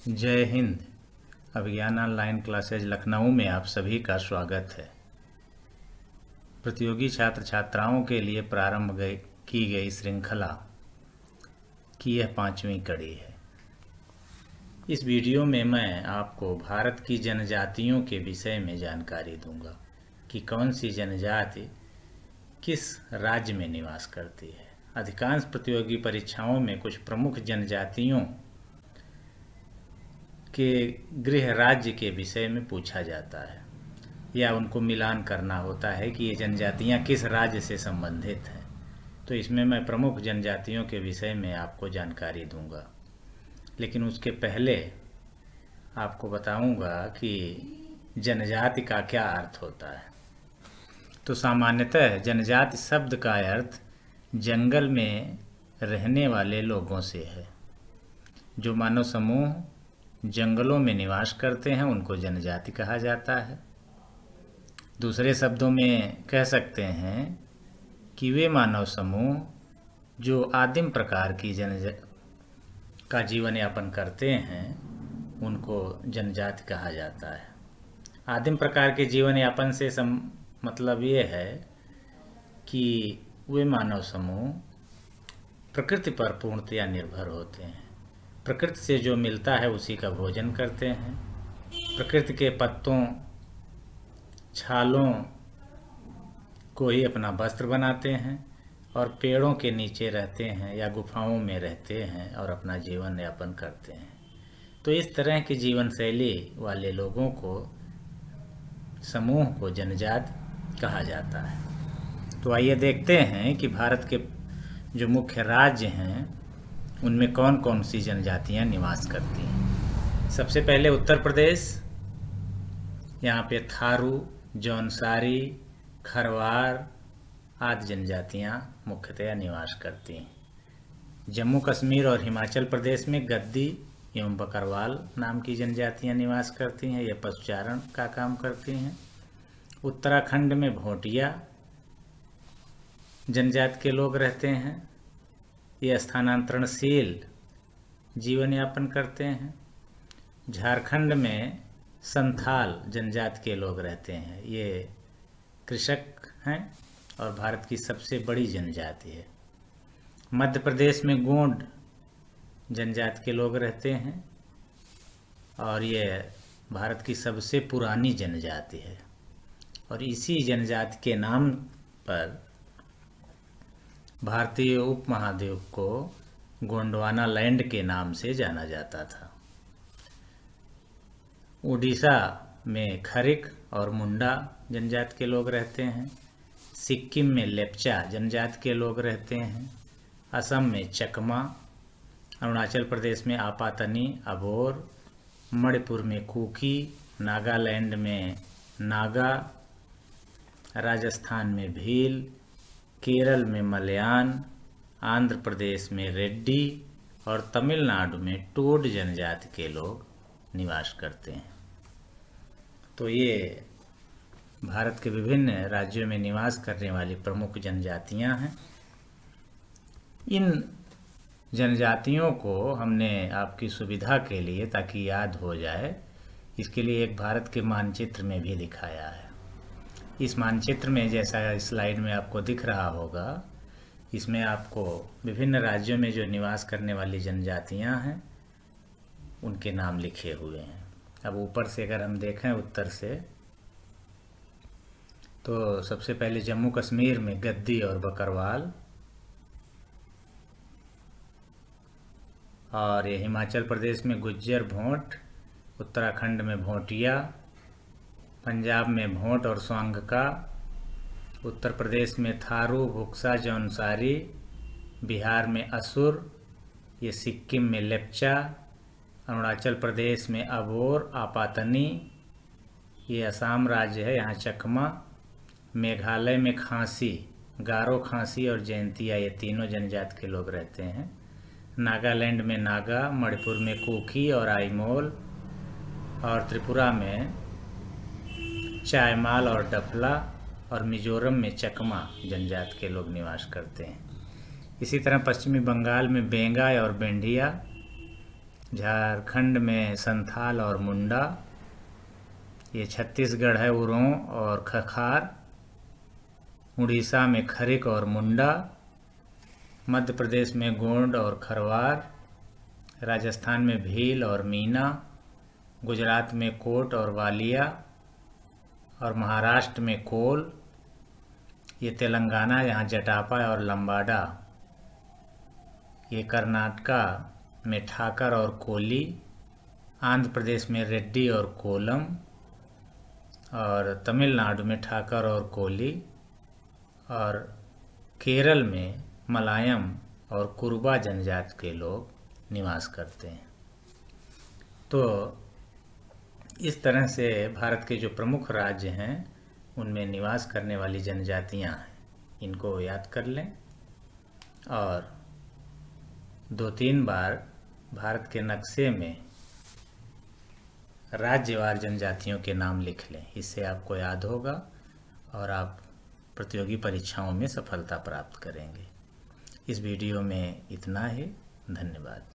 जय हिंद। अभिज्ञान online classes Lucknow में आप सभी का स्वागत है। प्रतियोगी छात्र छात्राओं के लिए प्रारंभ की गई श्रृंखला की यह 5वीं कड़ी है। इस वीडियो में मैं आपको भारत की जनजातियों के विषय में जानकारी दूंगा कि कौन सी जनजाति किस राज्य में निवास करती है। अधिकांश प्रतियोगी परीक्षाओं में कुछ प्रमुख जनजातियों के गृह राज्य के विषय में पूछा जाता है या उनको मिलान करना होता है कि ये जनजातियाँ किस राज्य से संबंधित हैं। तो इसमें मैं प्रमुख जनजातियों के विषय में आपको जानकारी दूंगा, लेकिन उसके पहले आपको बताऊंगा कि जनजाति का क्या अर्थ होता है। तो सामान्यतः जनजाति शब्द का अर्थ जंगल में रहने वाले लोगों से है। जो मानव समूह जंगलों में निवास करते हैं उनको जनजाति कहा जाता है। दूसरे शब्दों में कह सकते हैं कि वे मानव समूह जो आदिम प्रकार की का जीवन यापन करते हैं उनको जनजाति कहा जाता है। आदिम प्रकार के जीवन यापन से मतलब ये है कि वे मानव समूह प्रकृति पर पूर्णतया निर्भर होते हैं। प्रकृति से जो मिलता है उसी का भोजन करते हैं। प्रकृति के पत्तों छालों को ही अपना वस्त्र बनाते हैं और पेड़ों के नीचे रहते हैं या गुफाओं में रहते हैं और अपना जीवन यापन करते हैं। तो इस तरह की जीवन शैली वाले लोगों को समूह को जनजाति कहा जाता है। तो आइए देखते हैं कि भारत के जो मुख्य राज्य हैं उनमें कौन कौन सी जनजातियां निवास करती हैं। सबसे पहले उत्तर प्रदेश। यहाँ पे थारू, जौनसारी, खरवार आदि जनजातियां मुख्यतया निवास करती हैं। जम्मू कश्मीर और हिमाचल प्रदेश में गद्दी एवं बकरवाल नाम की जनजातियां निवास करती हैं। ये पशुचारण का काम करती हैं। उत्तराखंड में भोटिया जनजाति के लोग रहते हैं। ये स्थानांतरणशील जीवन यापन करते हैं। झारखंड में संथाल जनजाति के लोग रहते हैं। ये कृषक हैं और भारत की सबसे बड़ी जनजाति है। मध्य प्रदेश में गोंड जनजाति के लोग रहते हैं और ये भारत की सबसे पुरानी जनजाति है और इसी जनजाति के नाम पर भारतीय उपमहाद्वीप को गोंडवाना लैंड के नाम से जाना जाता था। उड़ीसा में खरिक और मुंडा जनजाति के लोग रहते हैं। सिक्किम में लेप्चा जनजाति के लोग रहते हैं। असम में चकमा, अरुणाचल प्रदेश में आपातनी, अबोर, मणिपुर में कुकी, नागालैंड में नागा, राजस्थान में भील, केरल में मलयान, आंध्र प्रदेश में रेड्डी और तमिलनाडु में टोड जनजाति के लोग निवास करते हैं। तो ये भारत के विभिन्न राज्यों में निवास करने वाली प्रमुख जनजातियां हैं। इन जनजातियों को हमने आपकी सुविधा के लिए, ताकि याद हो जाए, इसके लिए एक भारत के मानचित्र में भी दिखाया है। इस मानचित्र में, जैसा स्लाइड में आपको दिख रहा होगा, इसमें आपको विभिन्न राज्यों में जो निवास करने वाली जनजातियां हैं उनके नाम लिखे हुए हैं। अब ऊपर से अगर हम देखें उत्तर से, तो सबसे पहले जम्मू कश्मीर में गद्दी और बकरवाल, और ये हिमाचल प्रदेश में गुज्जर भोंट, उत्तराखंड में भोटिया, पंजाब में भोंट और स्वांगका, उत्तर प्रदेश में थारू, भुक्सा, जौनसारी, बिहार में असुर, ये सिक्किम में लेप्चा, अरुणाचल प्रदेश में अबोर, आपातनी, ये असम राज्य है, यहाँ चकमा, मेघालय में खासी, गारो खासी और जयंतिया, ये तीनों जनजाति के लोग रहते हैं। नागालैंड में नागा, मणिपुर में कुकी और आइमोल, और त्रिपुरा में चायमाल और डफला, और मिजोरम में चकमा जनजाति के लोग निवास करते हैं। इसी तरह पश्चिमी बंगाल में बेंगा और बेंडिया, झारखंड में संथाल और मुंडा, ये छत्तीसगढ़ है उरों और खखार, उड़ीसा में खरिक और मुंडा, मध्य प्रदेश में गोंड और खरवार, राजस्थान में भील और मीना, गुजरात में कोट और वालिया और महाराष्ट्र में कोल, ये तेलंगाना यहाँ जटापा और लंबाडा, ये कर्नाटका में ठाकर और कोली, आंध्र प्रदेश में रेड्डी और कोलम और तमिलनाडु में ठाकर और कोली और केरल में मलायम और कुरुबा जनजाति के लोग निवास करते हैं। तो इस तरह से भारत के जो प्रमुख राज्य हैं उनमें निवास करने वाली जनजातियां हैं, इनको याद कर लें और 2-3 बार भारत के नक्शे में राज्यवार जनजातियों के नाम लिख लें। इससे आपको याद होगा और आप प्रतियोगी परीक्षाओं में सफलता प्राप्त करेंगे। इस वीडियो में इतना ही। धन्यवाद।